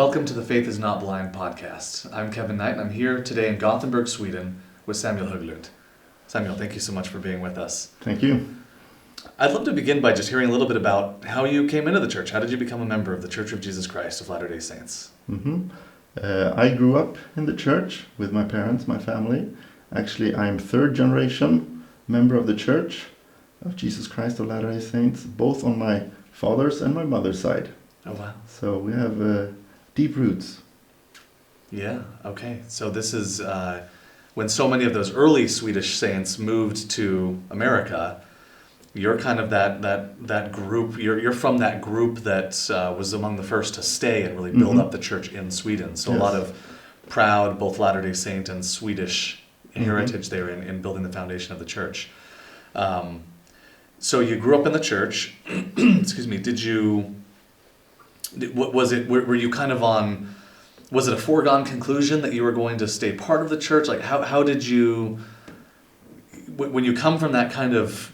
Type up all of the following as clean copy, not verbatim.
Welcome to the Faith is Not Blind podcast. I'm Kevin Knight, and I'm here today in Gothenburg, Sweden, with Samuel Hoglund. Samuel, thank you so much for being with us. Thank you. I'd love to begin by just hearing a little bit about how you came into the church. How did you become a member of the Church of Jesus Christ of Latter-day Saints? I grew up in the church with my parents, my family. Actually, I'm third generation member of the Church of Jesus Christ of Latter-day Saints, both on my father's and my mother's side. Oh, wow. So we have deep roots. Yeah, okay. So this is when so many of those early Swedish saints moved to America. You're kind of that group. You're from that group that was among the first to stay and really build up the church in Sweden. So Yes. a lot of proud, both Latter-day Saint and Swedish heritage there in building the foundation of the church. So you grew up in the church. Excuse me. Were you kind of on? Was it a foregone conclusion that you were going to stay part of the church? Like how did you? When you come from that kind of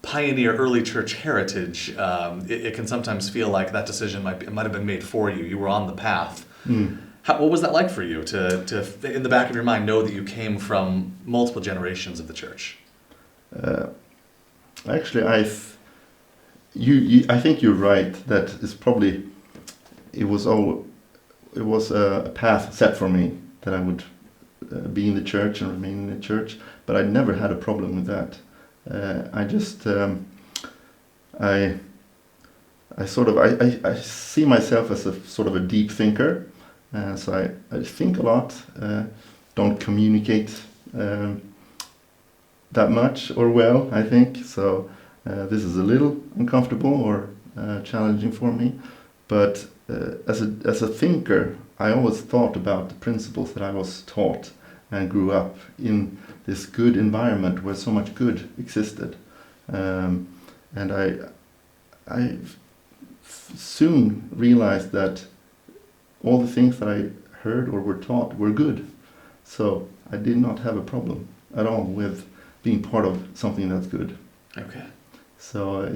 pioneer early church heritage, it can sometimes feel like that decision might have been made for you. You were on the path. What was that like for you to in the back of your mind know that you came from multiple generations of the church? Actually, I think you're right. That is probably it was a path set for me that I would be in the church and remain in the church. But I never had a problem with that. I see myself as a sort of a deep thinker. So I think a lot. Don't communicate that much or well, I think. So this is a little uncomfortable or challenging for me. But as a thinker, I always thought about the principles that I was taught and grew up in this good environment where so much good existed. And I soon realized that all the things that I heard or were taught were good. So I did not have a problem at all with being part of something that's good. Okay. So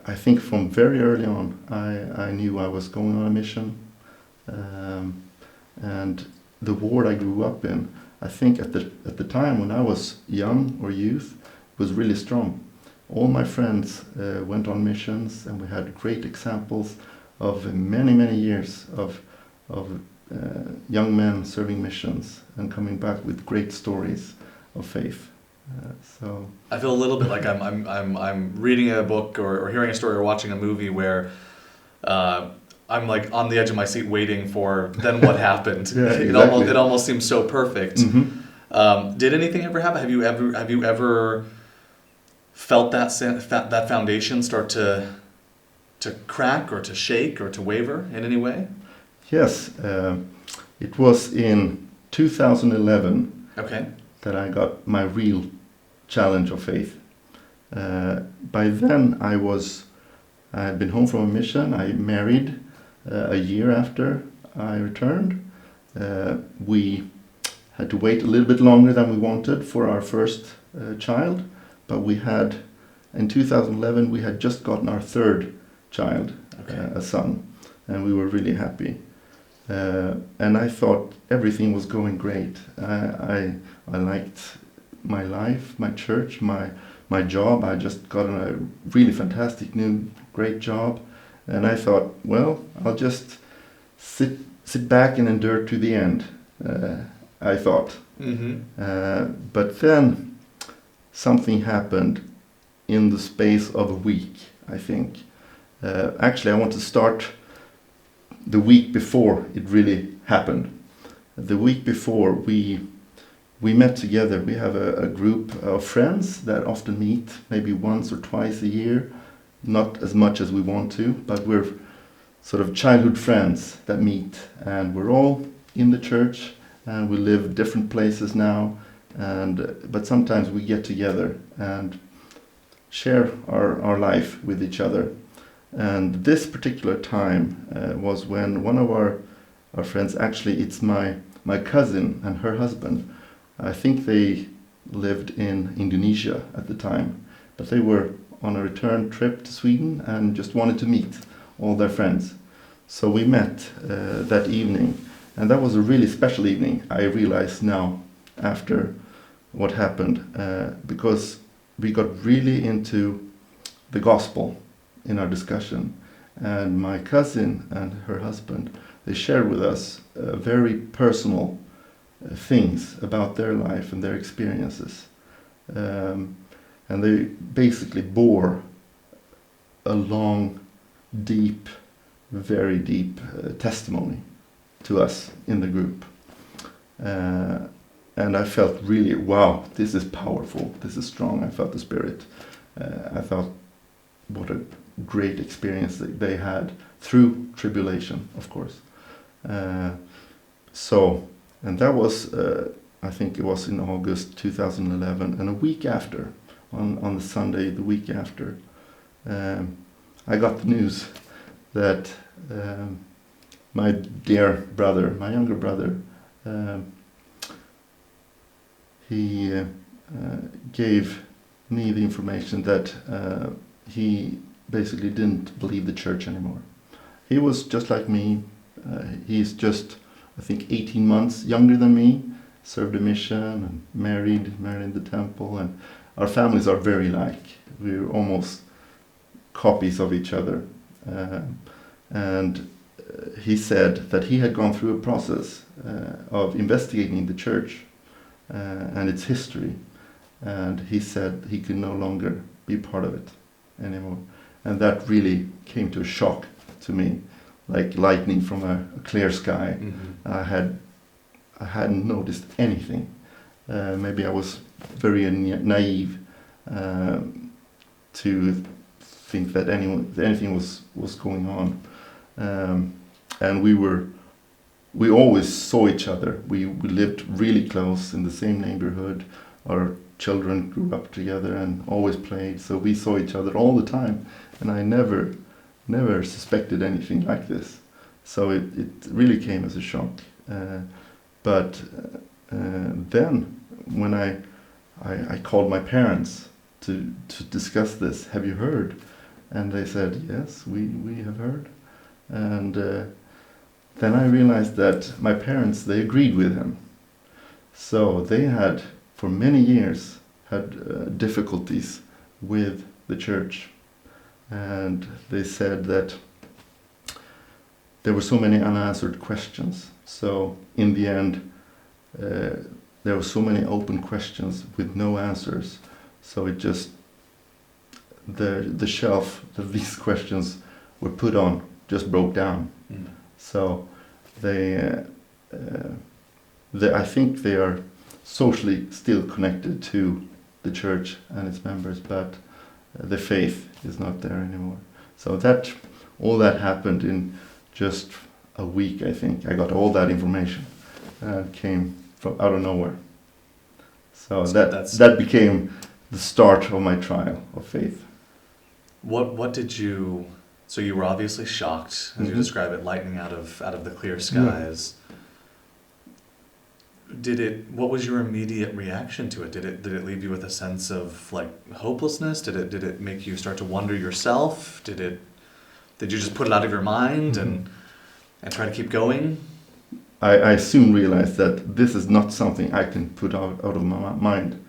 I think from very early on, I knew I was going on a mission. And the ward I grew up in, I think at the time when I was young or youth, was really strong. All my friends went on missions, and we had great examples of many years of young men serving missions and coming back with great stories of faith. So I feel a little bit like I'm reading a book or hearing a story or watching a movie where I'm like on the edge of my seat waiting for then what happened. Yeah, exactly. It almost seems so perfect. Did anything ever happen? Have you ever felt that foundation start to crack or to shake or to waver in any way? Yes, it was in 2011 that I got my real challenge of faith. By then I had been home from a mission. I married a year after I returned. We had to wait a little bit longer than we wanted for our first child, but in 2011 we had just gotten our third child, a son, and we were really happy. And I thought everything was going great. I liked my life, my church, my job. I just got a really fantastic new great job, and I thought, well, I'll just sit back and endure to the end. I thought, but then something happened in the space of a week. I think. Actually, I want to start the week before it really happened. The week before we met together. We have a group of friends that often meet maybe once or twice a year, not as much as we want to, but we're sort of childhood friends that meet, and we're all in the church, and we live different places now, but sometimes we get together and share our life with each other. And this particular time was when one of our friends, actually it's my cousin and her husband, I think they lived in Indonesia at the time, but they were on a return trip to Sweden and just wanted to meet all their friends. So we met that evening, and that was a really special evening. I realize now, after what happened, because we got really into the gospel in our discussion, and my cousin and her husband, they shared with us very personal things about their life and their experiences, and they basically bore a long, deep, very deep testimony to us in the group. And I felt really, wow, this is powerful, this is strong. I felt the Spirit. I thought, what a great experience that they had through tribulation, of course. And that was, I think it was in August 2011, and a week after, on the Sunday, the week after, I got the news that my dear brother, my younger brother, he gave me the information that he basically didn't believe the church anymore. He was just like me. He's just, I think, 18 months younger than me, served a mission and married in the temple, and our families are very like. We're almost copies of each other. And he said that he had gone through a process of investigating the church and its history, and he said he could no longer be part of it anymore. And that really came to a shock to me, like lightning from a clear sky. Mm-hmm. I hadn't noticed anything. Maybe I was very naive to think that anything was going on. And we always saw each other. We lived really close in the same neighborhood. Our children grew up together and always played, so we saw each other all the time. And I never suspected anything like this. So it really came as a shock. But then when I called my parents to discuss this, have you heard? And they said, yes, we have heard. And then I realized that my parents, they agreed with him. So they had, for many years, had difficulties with the church. And they said that there were so many unanswered questions. So in the end, there were so many open questions with no answers. So it just, the shelf that these questions were put on just broke down. Mm. So I think they are socially still connected to the church and its members, but the faith is not there anymore. So all that happened in just a week, I think. I got all that information, and it came from out of nowhere. So that became the start of my trial of faith. What did you? So you were obviously shocked, as mm-hmm. you describe it, lightning out of the clear skies. Yeah. What was your immediate reaction to it? Did it leave you with a sense of like hopelessness? Did it make you start to wonder yourself? Did you just put it out of your mind mm-hmm. and try to keep going? I soon realized that this is not something I can put out of my mind.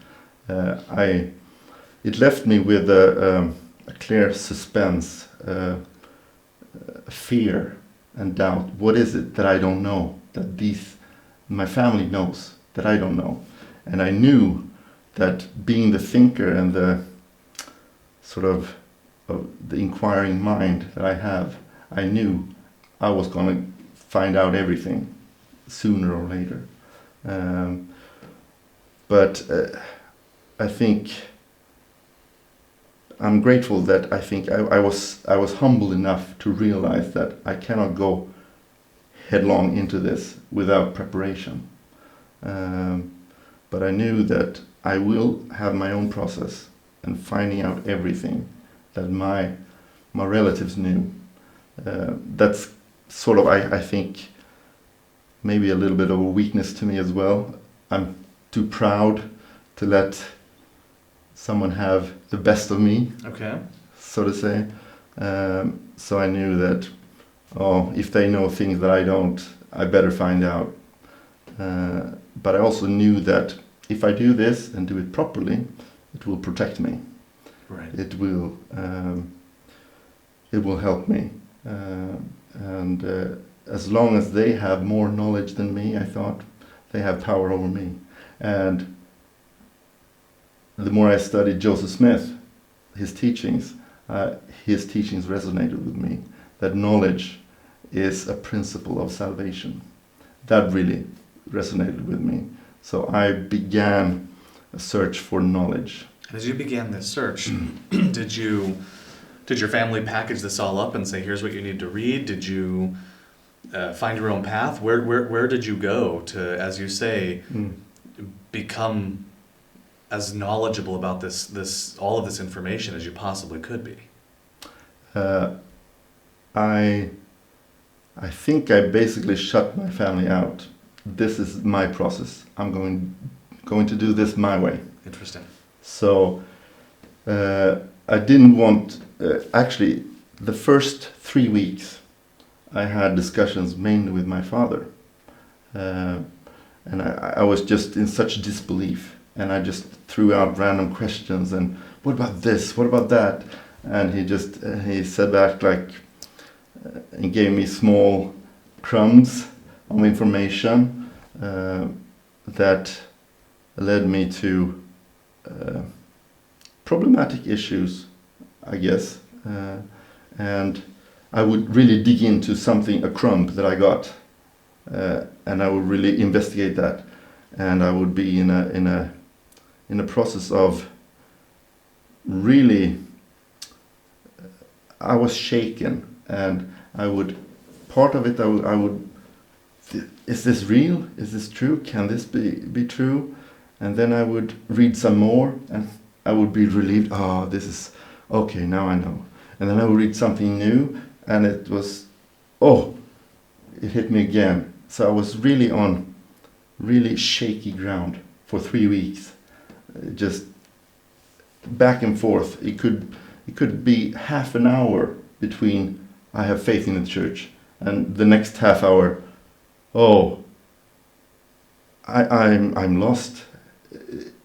It left me with a clear suspense, fear and doubt. What is it that I don't know, that my family knows that I don't know? And I knew that being the thinker and the sort of the inquiring mind that I have, I knew I was going to find out everything sooner or later. But I think I'm grateful that I think I was humble enough to realize that I cannot go headlong into this without preparation. But I knew that I will have my own process and finding out everything that my relatives knew. That's sort of, I think, maybe a little bit of a weakness to me as well. I'm too proud to let someone have the best of me, okay, so to say. So I knew that oh, if they know things that I don't, I better find out. But I also knew that if I do this and do it properly, it will protect me. Right. It will help me. And as long as they have more knowledge than me, I thought, they have power over me. And the more I studied Joseph Smith, his teachings resonated with me. That knowledge is a principle of salvation. That really resonated with me. So I began a search for knowledge. And as you began this search, did your family package this all up and say, here's what you need to read? Did you find your own path? Where did you go to, as you say, become as knowledgeable about this all of this information as you possibly could be? I think I basically shut my family out. This is my process. I'm going to do this my way. Interesting. So I didn't want. Actually, the first 3 weeks, I had discussions mainly with my father, and I was just in such disbelief, and I just threw out random questions and what about this? What about that? And he said back like. And gave me small crumbs of information that led me to problematic issues, I guess. And I would really dig into something, a crumb that I got, and I would really investigate that. And I would be in a process of really. I was shaken. And I would, part of it, I would, is this real? Is this true? Can this be true? And then I would read some more, and I would be relieved. Oh, this is, okay, now I know. And then I would read something new, and it was, oh, it hit me again. So I was really on really shaky ground for 3 weeks. Just back and forth. It could be half an hour between I have faith in the church, and the next half hour, oh, I'm lost.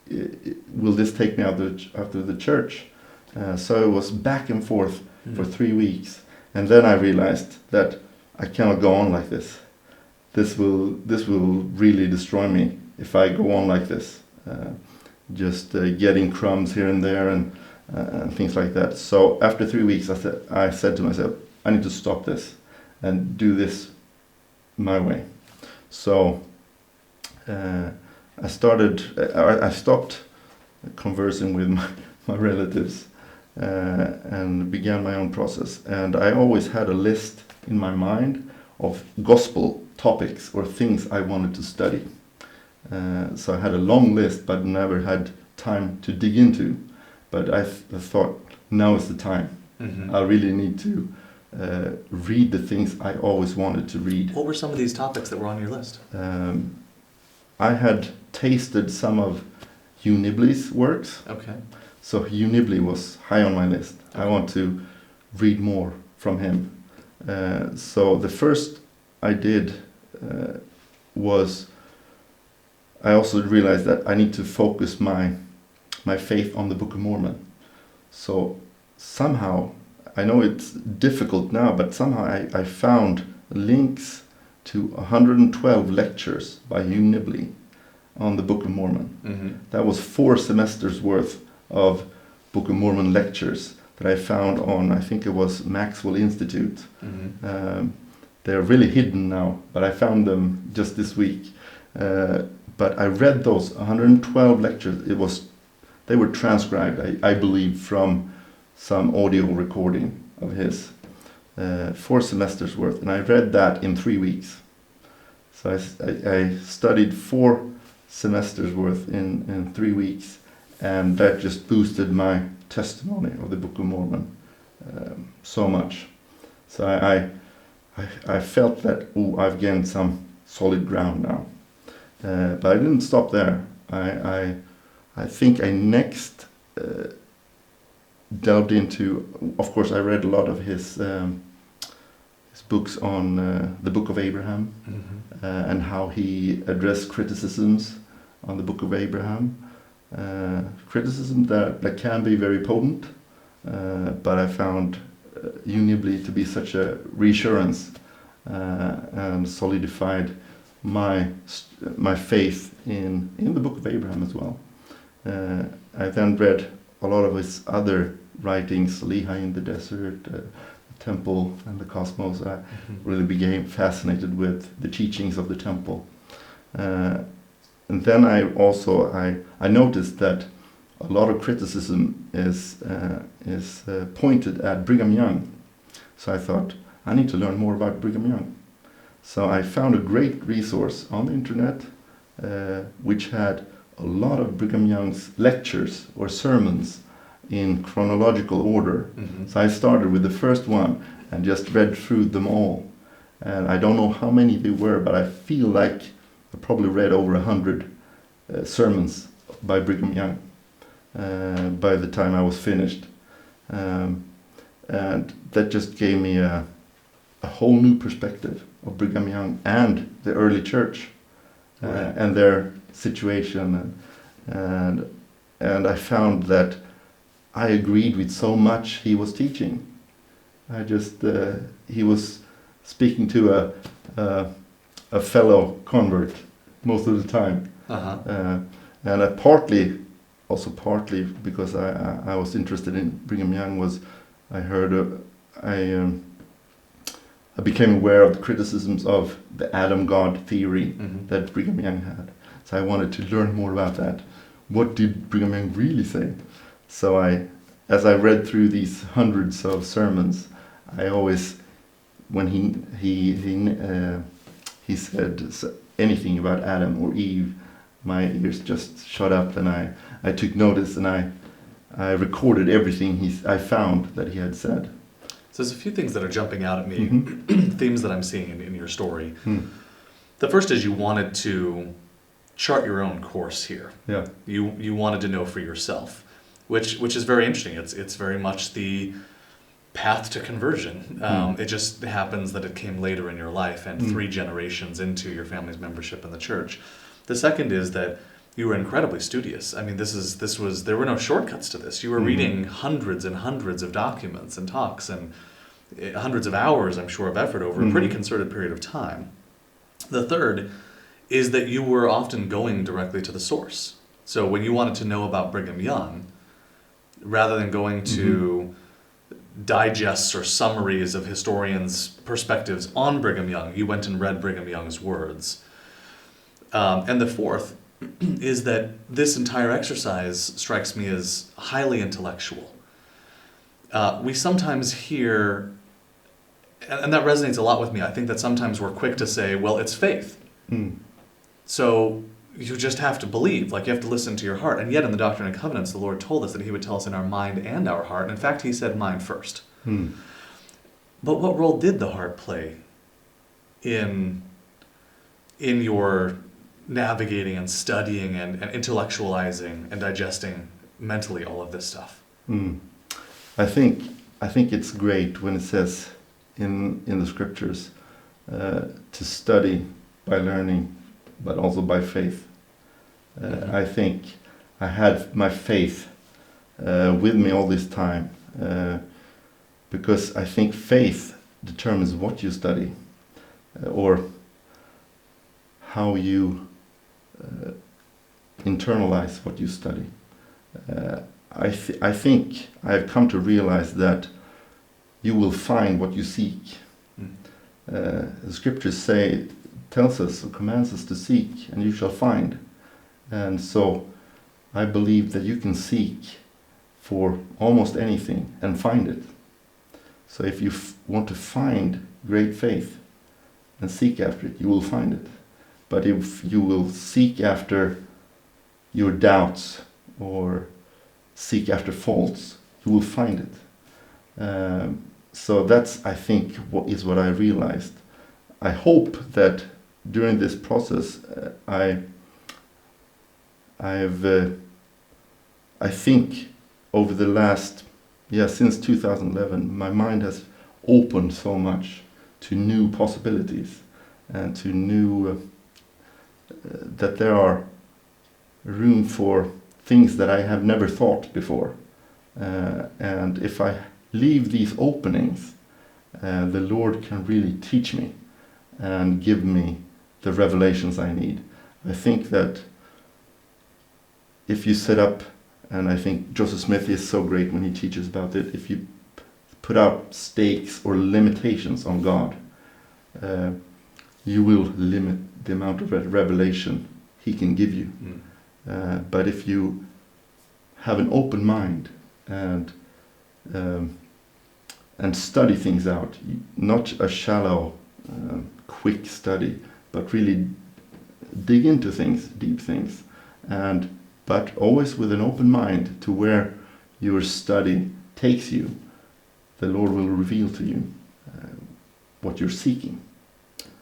Will this take me out of the church? So it was back and forth for 3 weeks, and then I realized that I cannot go on like this. This will really destroy me if I go on like this, just getting crumbs here and there and things like that. So after 3 weeks, I said to myself, I need to stop this and do this my way. So I stopped conversing with my relatives and began my own process. And I always had a list in my mind of gospel topics or things I wanted to study. So I had a long list, but never had time to dig into. But I thought, now is the time. I really need to read the things I always wanted to read. What were some of these topics that were on your list? I had tasted some of Hugh Nibley's works. Okay. So Hugh Nibley was high on my list. Okay. I want to read more from him. So the first I did was, I also realized that I need to focus my faith on the Book of Mormon. So somehow, I know it's difficult now, but somehow I found links to 112 lectures by Hugh Nibley on the Book of Mormon. That was 4 semesters worth of Book of Mormon lectures that I found on, I think it was Maxwell Institute. They're really hidden now, but I found them just this week. But I read those 112 lectures. They were transcribed, I believe, from some audio recording of his, 4 semesters worth, and I read that in 3 weeks. So I studied 4 semesters worth in 3 weeks, and that just boosted my testimony of the Book of Mormon so much. So I felt that, I've gained some solid ground now. But I didn't stop there. I think I next delved into, of course I read a lot of his his books on the Book of Abraham, and how he addressed criticisms on the Book of Abraham. Criticism that can be very potent, but I found unibly to be such a reassurance and solidified my faith in the Book of Abraham as well. I then read a lot of his other writings, Lehi in the Desert, the Temple and the Cosmos. I really became fascinated with the teachings of the Temple. And then I noticed that a lot of criticism is pointed at Brigham Young. So I thought, I need to learn more about Brigham Young. So I found a great resource on the internet which had a lot of Brigham Young's lectures or sermons in chronological order. So I started with the first one and just read through them all. And I don't know how many they were, but I feel like I probably read over 100 sermons by Brigham Young by the time I was finished. And that just gave me a whole new perspective of Brigham Young and the early church, and their situation. And I found that I agreed with so much he was teaching. He was speaking to a fellow convert most of the time. And partly because I was interested in Brigham Young was I became aware of the criticisms of the Adam God theory that Brigham Young had. So I wanted to learn more about that. What did Brigham Young really say? So as I read through these hundreds of sermons, I always, when he said anything about Adam or Eve, my ears just shut up, and I took notice, and I recorded everything I found that he had said. So there's a few things that are jumping out at me, themes that I'm seeing in your story. The first is you wanted to chart your own course here. Yeah. You wanted to know for yourself, which is very interesting. It's very much the path to conversion. It just happens that it came later in your life and 3 generations into your family's membership in the church. The second is that you were incredibly studious. I mean, there were no shortcuts to this. You were reading hundreds and hundreds of documents and talks and hundreds of hours, I'm sure, of effort over a pretty concerted period of time. The third is that you were often going directly to the source. So when you wanted to know about Brigham Young, rather than going to digests or summaries of historians' perspectives on Brigham Young, you went and read Brigham Young's words. And the fourth is that this entire exercise strikes me as highly intellectual. We sometimes hear, and that resonates a lot with me, I think that sometimes we're quick to say, well, it's faith. So you just have to believe, like you have to listen to your heart. And yet in the Doctrine and Covenants, the Lord told us that he would tell us in our mind and our heart. And in fact, he said mind first. But what role did the heart play in your navigating and studying and intellectualizing and digesting mentally all of this stuff? I think it's great when it says in the scriptures to study by learning, but also by faith. I think I had my faith with me all this time, because I think faith determines what you study, or how you internalize what you study. I think I've come to realize that you will find what you seek. The scriptures tells us or commands us to seek, and you shall find. And so I believe that you can seek for almost anything and find it. So if you want to find great faith and seek after it, you will find it. But if you will seek after your doubts or seek after faults, you will find it. So that's, I think, what I realized. I hope that during this process, I think over the last, since 2011, my mind has opened so much to new possibilities and to new that there are room for things that I have never thought before. And if I leave these openings, the Lord can really teach me and give me the revelations I need. I think that if you set up, and I think Joseph Smith is so great when he teaches about it, if you put out stakes or limitations on God, you will limit the amount of revelation he can give you. But if you have an open mind and study things out, not a shallow, quick study, but really dig into things, deep things, but always with an open mind to where your study takes you, the Lord will reveal to you what you're seeking.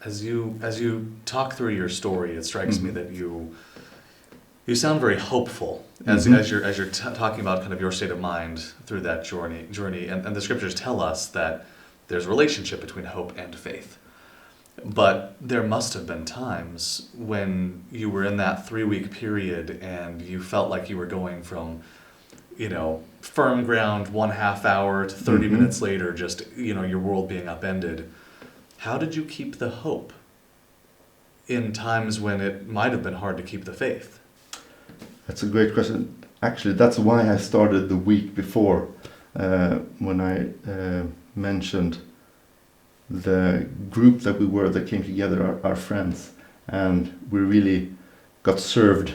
As you talk through your story, it strikes me that you sound very hopeful as you're talking about kind of your state of mind through that journey, and the scriptures tell us that there's a relationship between hope and faith. But there must have been times when you were in that 3-week period and you felt like you were going from, firm ground 1/2 hour to 30 minutes later, just, your world being upended. How did you keep the hope in times when it might have been hard to keep the faith? That's a great question. Actually, that's why I started the week before, when I mentioned the group that came together, our friends, and we really got served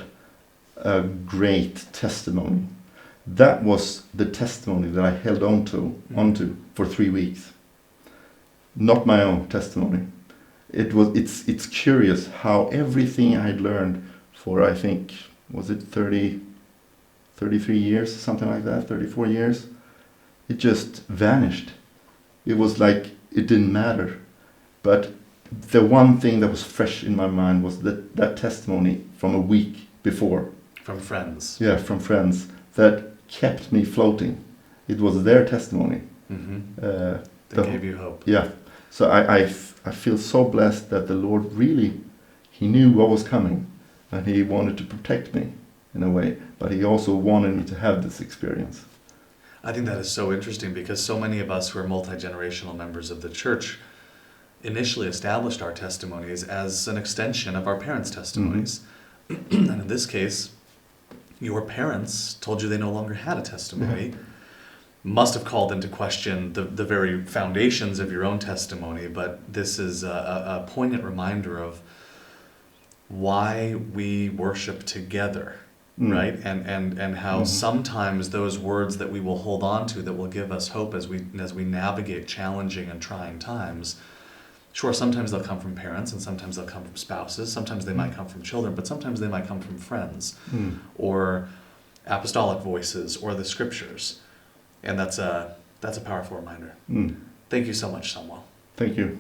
a great testimony. That was the testimony that I held onto for 3 weeks. Not my own testimony. It's curious how everything I'd learned for, I think, was it 33 years, something like that, 34 years, it just vanished. It was like it didn't matter. But the one thing that was fresh in my mind was that testimony from a week before. From friends. Yeah, from friends that kept me floating. It was their testimony. That gave you hope. Yeah. So I feel so blessed that the Lord really, he knew what was coming, and he wanted to protect me in a way, but he also wanted me to have this experience. I think that is so interesting because so many of us who are multi-generational members of the church initially established our testimonies as an extension of our parents' testimonies. And in this case, your parents told you they no longer had a testimony, must have called into question the very foundations of your own testimony, but this is a poignant reminder of why we worship together, right? And how sometimes those words that we will hold on to that will give us hope as we navigate challenging and trying times, sure, sometimes they'll come from parents and sometimes they'll come from spouses, sometimes they might come from children, but sometimes they might come from friends or apostolic voices or the scriptures. And that's a powerful reminder. Thank you so much, Samuel. Thank you.